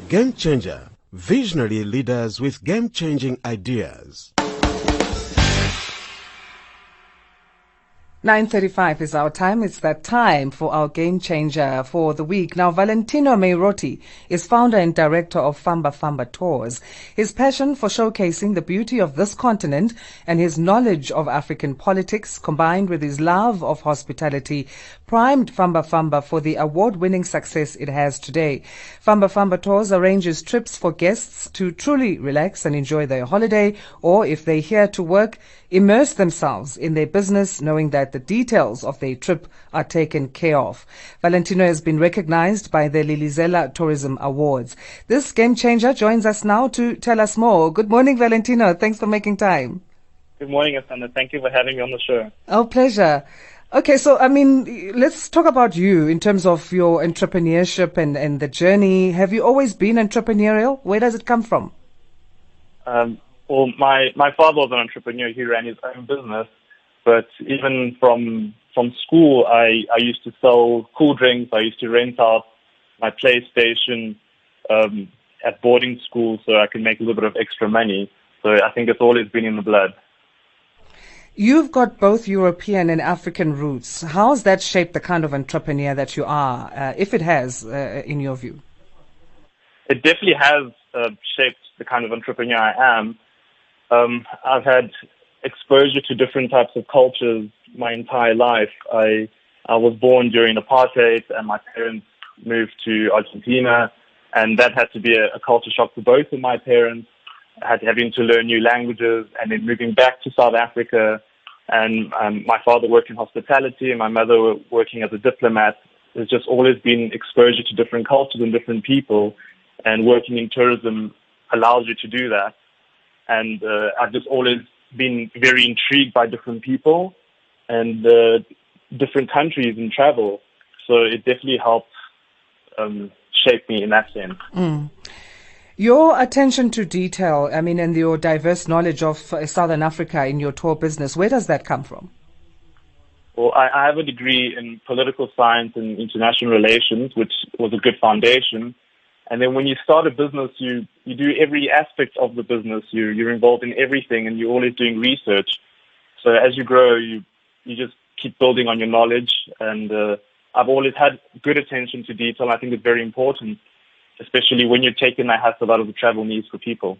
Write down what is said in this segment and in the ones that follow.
Game Changer. Visionary leaders with game-changing ideas. 9:35 is our time. It's that time for our game changer for the week. Now, Valentino Meirotti is founder and director of Famba Famba tours. His passion for showcasing the beauty of this continent and his knowledge of African politics, combined with his love of hospitality, primed Famba Famba for the award-winning success it has today. Famba Famba tours arranges trips for guests to truly relax and enjoy their holiday, or if they're here to work, immerse themselves in their business, knowing that the details of their trip are taken care of. Valentino has been recognized by the Zella Tourism Awards. This game changer joins us now to tell us more. Good morning, Valentino. Thanks for making time. Good morning, Asanda. Thank you for having me on the show. Oh, pleasure. Okay, so, let's talk about you in terms of your entrepreneurship and the journey. Have you always been entrepreneurial? Where does it come from? Well, my father was an entrepreneur. He ran his own business. But even from school, I used to sell cool drinks. I used to rent out my PlayStation at boarding school so I could make a little bit of extra money. So I think it's always been in the blood. You've got both European and African roots. How has that shaped the kind of entrepreneur that you are, if it has, in your view? It definitely has shaped the kind of entrepreneur I am. I've had exposure to different types of cultures my entire life. I was born during apartheid, and my parents moved to Argentina, and that had to be a culture shock for both of my parents. Having to learn new languages, and then moving back to South Africa, and my father worked in hospitality, and my mother working as a diplomat. There's just always been exposure to different cultures and different people, and working in tourism allows you to do that. And I've just always been very intrigued by different people and different countries and travel. So it definitely helped shape me in that sense. Mm. Your attention to detail, and your diverse knowledge of Southern Africa in your tour business, where does that come from? Well, I have a degree in political science and international relations, which was a good foundation. And then when you start a business, you do every aspect of the business. You're involved in everything, and you're always doing research. So as you grow, you just keep building on your knowledge. And I've always had good attention to detail. I think it's very important, especially when you're taking that hassle out of the travel needs for people.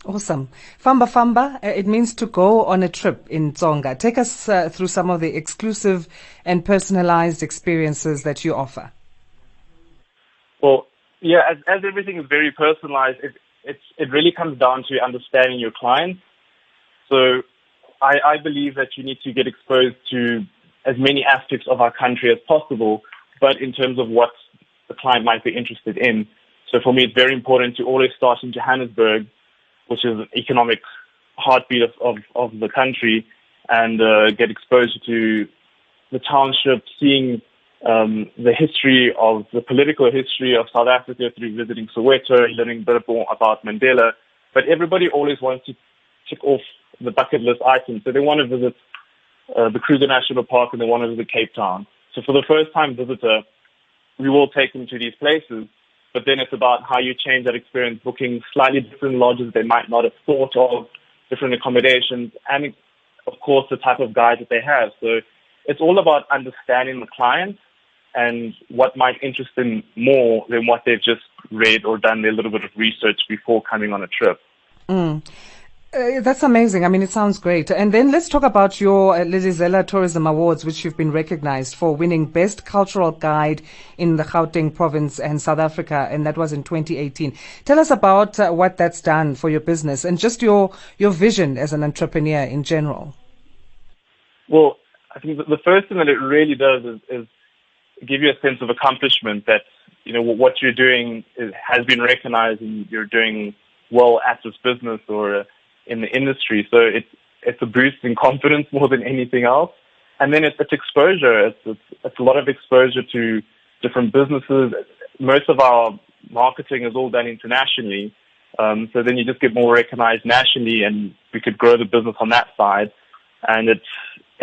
Awesome. Famba Famba, it means to go on a trip in Tsonga. Take us through some of the exclusive and personalized experiences that you offer. Well, yeah, as everything is very personalized, it really comes down to understanding your clients. So I believe that you need to get exposed to as many aspects of our country as possible, but in terms of what the client might be interested in. So for me, it's very important to always start in Johannesburg, which is an economic heartbeat of the country, and get exposure to the township, seeing the political history of South Africa through visiting Soweto, learning a bit more about Mandela. But everybody always wants to tick off the bucket list items. So they want to visit the Kruger National Park, and they want to visit Cape Town. So for the first-time visitor, we will take them to these places, but then it's about how you change that experience, booking slightly different lodges they might not have thought of, different accommodations, and of course the type of guide that they have. So it's all about understanding the client and what might interest them more than what they've just read or done their little bit of research before coming on a trip. Mm. That's amazing. It sounds great. And then let's talk about your Zella Tourism Awards, which you've been recognized for winning Best Cultural Guide in the Gauteng province and South Africa, and that was in 2018. Tell us about what that's done for your business and just your vision as an entrepreneur in general. Well, I think the first thing that it really does is give you a sense of accomplishment that, what you're doing has been recognized and you're doing well at this business or in the industry. So it's a boost in confidence more than anything else. And then it's exposure. It's a lot of exposure to different businesses. Most of our marketing is all done internationally. So then you just get more recognized nationally, and we could grow the business on that side. And it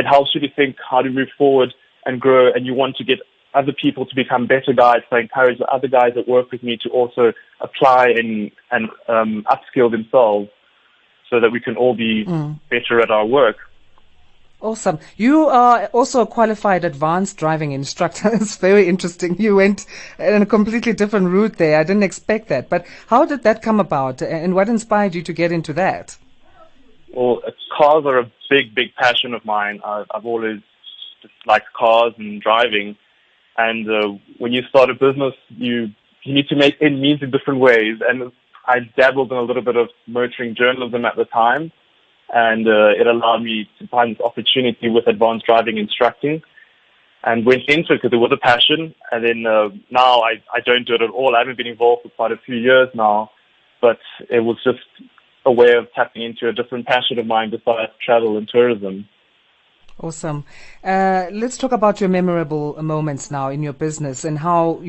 helps you to think how to move forward and grow, and you want to get other people to become better guides. I encourage the other guys that work with me to also apply and upskill themselves so that we can all be better at our work. Awesome. You are also a qualified advanced driving instructor. It's very interesting. You went in a completely different route there. I didn't expect that. But how did that come about, and what inspired you to get into that? Well, cars are a big, big passion of mine. I've always just liked cars and driving. And when you start a business, you need to make ends meet in different ways. And I dabbled in a little bit of motoring journalism at the time. And it allowed me to find this opportunity with advanced driving instructing and went into it because it was a passion. And then now I don't do it at all. I haven't been involved for quite a few years now, but it was just a way of tapping into a different passion of mine besides travel and tourism. Awesome. Let's talk about your memorable moments now in your business and how,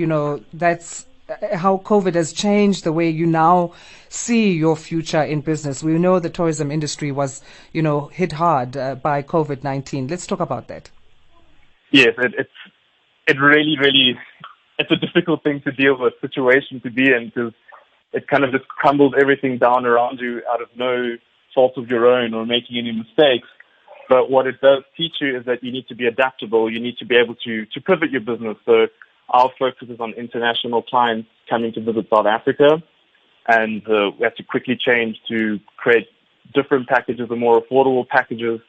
that's how COVID has changed the way you now see your future in business. We know the tourism industry was, hit hard by COVID-19. Let's talk about that. Yes, it really, really, it's a difficult thing to deal with, situation to be in, because it kind of just crumbles everything down around you out of no fault of your own or making any mistakes. But what it does teach you is that you need to be adaptable. You need to be able to pivot your business. So our focus is on international clients coming to visit South Africa, and we have to quickly change to create different packages and more affordable packages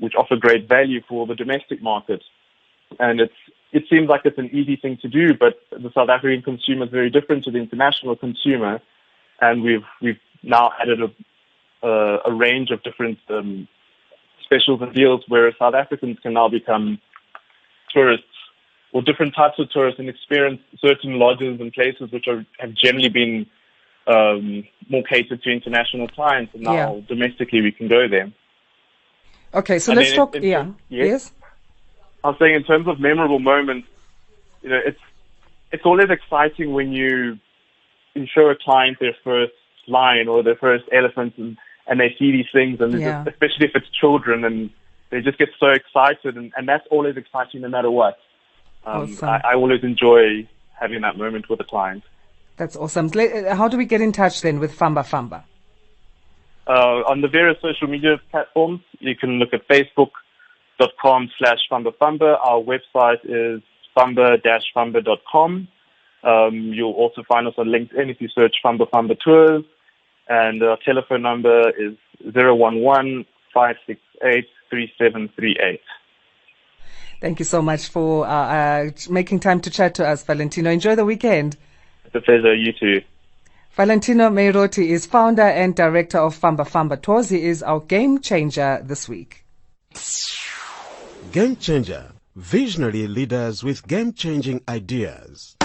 which offer great value for the domestic market. And it seems like it's an easy thing to do, but the South African consumer is very different to the international consumer, and we've now added a range of different specials and deals where South Africans can now become tourists, or different types of tourists, and experience certain lodges and places which have generally been more catered to international clients, and now domestically we can go there. Okay, so let's talk. Yes. I was saying, in terms of memorable moments, it's always exciting when you show a client their first lion or their first elephant, and they see these things, and especially if it's children, and they just get so excited, and that's always exciting no matter what. Awesome. I always enjoy having that moment with a client. That's awesome. How do we get in touch then with Famba Famba? On the various social media platforms, you can look at facebook.com/Famba Famba. Our website is famba-famba.com. You'll also find us on LinkedIn if you search Famba Famba Tours. And our telephone number is 011-568-3738. Thank you so much for making time to chat to us, Valentino. Enjoy the weekend. It's a pleasure. You too. Valentino Meirotti is founder and director of Famba Famba Tours. He is our game changer this week. Game Changer. Visionary leaders with game-changing ideas.